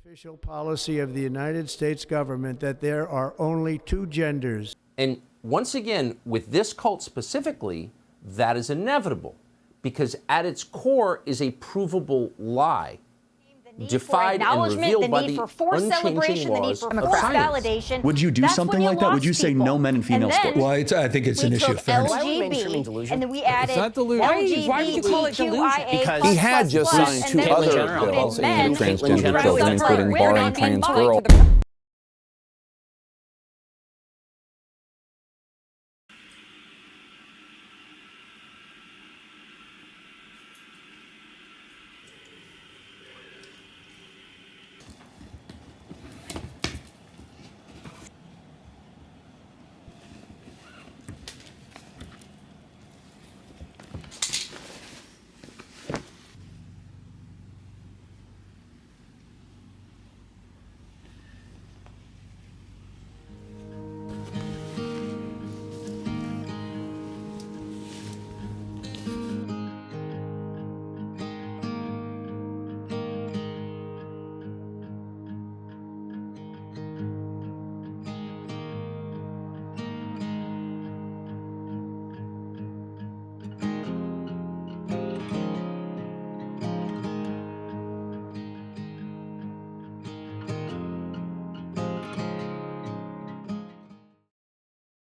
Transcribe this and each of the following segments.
Official policy of the United States government that there are only two genders. And once again, with this cult specifically, that is inevitable because at its core is a provable lie. Defied and revealed by the unchanging laws of science. Would you do something like that? Would you say no men in female sports? Well, I think it's an issue of fairness. And then we added Why would you call it delusion? Because he had just signed two other bills aimed at transgender children, including barring trans girls.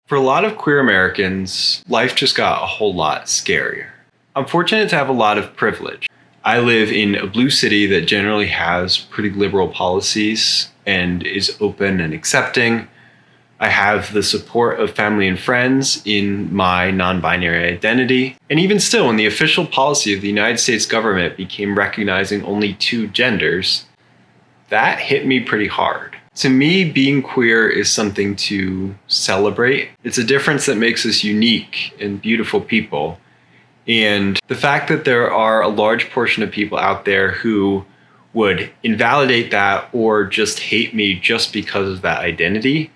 For a lot of queer Americans, life just got a whole lot scarier. I'm fortunate to have a lot of privilege. I live in a blue city that generally has pretty liberal policies and is open and accepting. I have the support of family and friends in my non-binary identity. And even still, when the official policy of the United States government became recognizing only two genders, that hit me pretty hard. To me, being queer is something to celebrate. It's a difference that makes us unique and beautiful people. And the fact that there are a large portion of people out there who would invalidate that or just hate me just because of that identity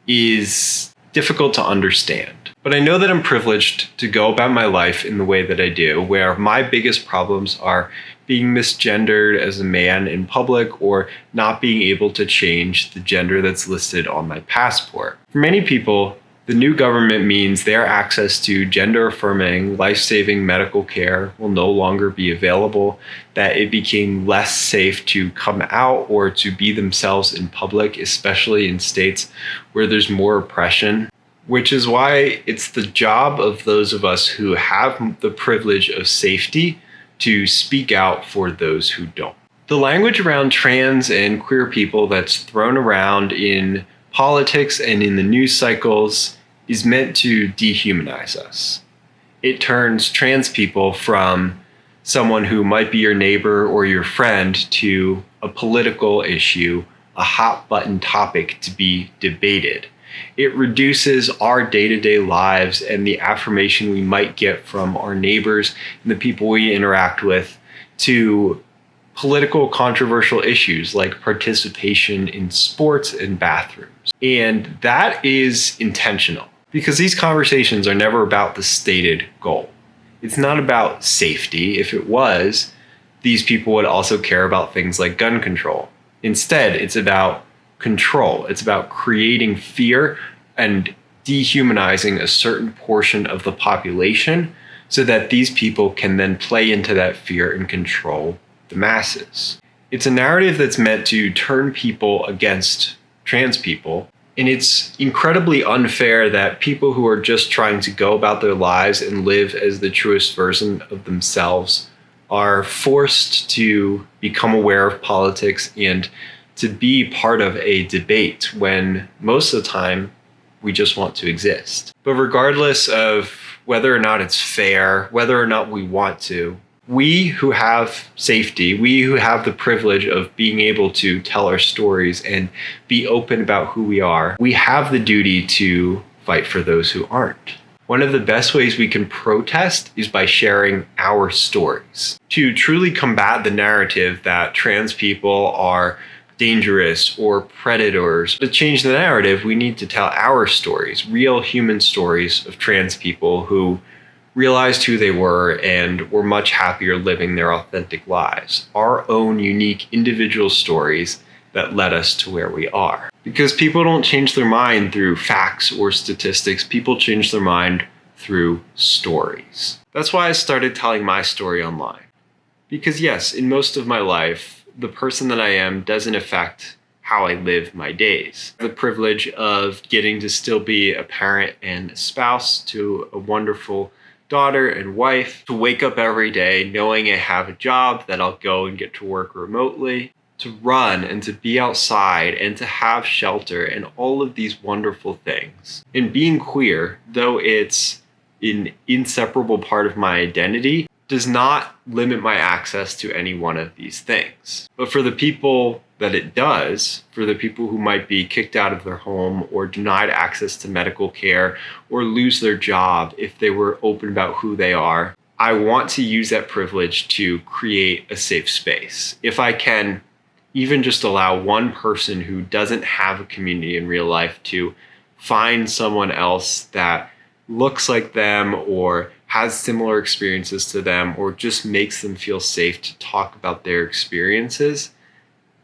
is difficult to understand. But I know that I'm privileged to go about my life in the way that I do, where my biggest problems are being misgendered as a man in public or not being able to change the gender that's listed on my passport. For many people, the new government means their access to gender-affirming, life-saving medical care will no longer be available, that it became less safe to come out or to be themselves in public, especially in states where there's more oppression. Which is why it's the job of those of us who have the privilege of safety to speak out for those who don't. The language around trans and queer people that's thrown around in politics and in the news cycles is meant to dehumanize us. It turns trans people from someone who might be your neighbor or your friend to a political issue, a hot button topic to be debated. It reduces our day-to-day lives and the affirmation we might get from our neighbors and the people we interact with to political controversial issues like participation in sports and bathrooms. And that is intentional because these conversations are never about the stated goal. It's not about safety. If it was, these people would also care about things like gun control. Instead, it's about control. It's about creating fear and dehumanizing a certain portion of the population so that these people can then play into that fear and control the masses. It's a narrative that's meant to turn people against trans people, and it's incredibly unfair that people who are just trying to go about their lives and live as the truest version of themselves are forced to become aware of politics and to be part of a debate when most of the time we just want to exist. But regardless of whether or not it's fair, whether or not we want to, we who have safety, we who have the privilege of being able to tell our stories and be open about who we are, we have the duty to fight for those who aren't. One of the best ways we can protest is by sharing our stories. To truly combat the narrative that trans people are dangerous or predators. To change the narrative, we need to tell our stories, real human stories of trans people who realized who they were and were much happier living their authentic lives. Our own unique individual stories that led us to where we are. Because people don't change their mind through facts or statistics, people change their mind through stories. That's why I started telling my story online. Because yes, in most of my life, the person that I am doesn't affect how I live my days. The privilege of getting to still be a parent and a spouse to a wonderful daughter and wife, to wake up every day knowing I have a job that I'll go and get to work remotely, to run and to be outside and to have shelter and all of these wonderful things. And being queer, though it's an inseparable part of my identity, does not limit my access to any one of these things. But for the people that it does, for the people who might be kicked out of their home or denied access to medical care or lose their job if they were open about who they are, I want to use that privilege to create a safe space. If I can even just allow one person who doesn't have a community in real life to find someone else that looks like them or has similar experiences to them or just makes them feel safe to talk about their experiences,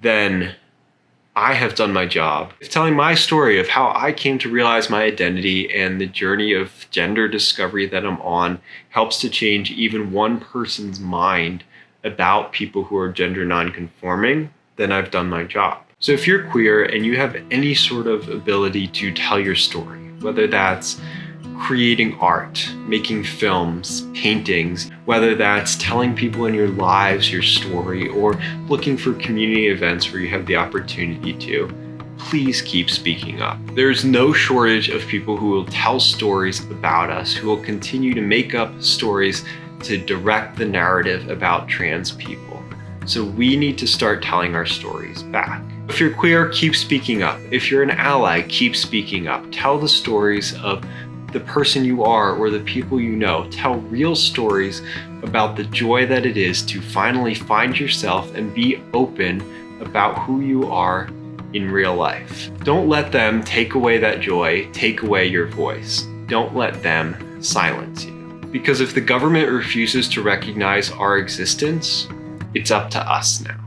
then I have done my job. If telling my story of how I came to realize my identity and the journey of gender discovery that I'm on helps to change even one person's mind about people who are gender nonconforming, then I've done my job. So if you're queer and you have any sort of ability to tell your story, whether that's creating art, making films, paintings, whether that's telling people in your lives your story or looking for community events where you have the opportunity to, please keep speaking up. There's no shortage of people who will tell stories about us, who will continue to make up stories to direct the narrative about trans people. So we need to start telling our stories back. If you're queer, keep speaking up. If you're an ally, keep speaking up. Tell the stories of the person you are or the people you know. Tell real stories about the joy that it is to finally find yourself and be open about who you are in real life. Don't let them take away that joy, take away your voice. Don't let them silence you. Because if the government refuses to recognize our existence, it's up to us now.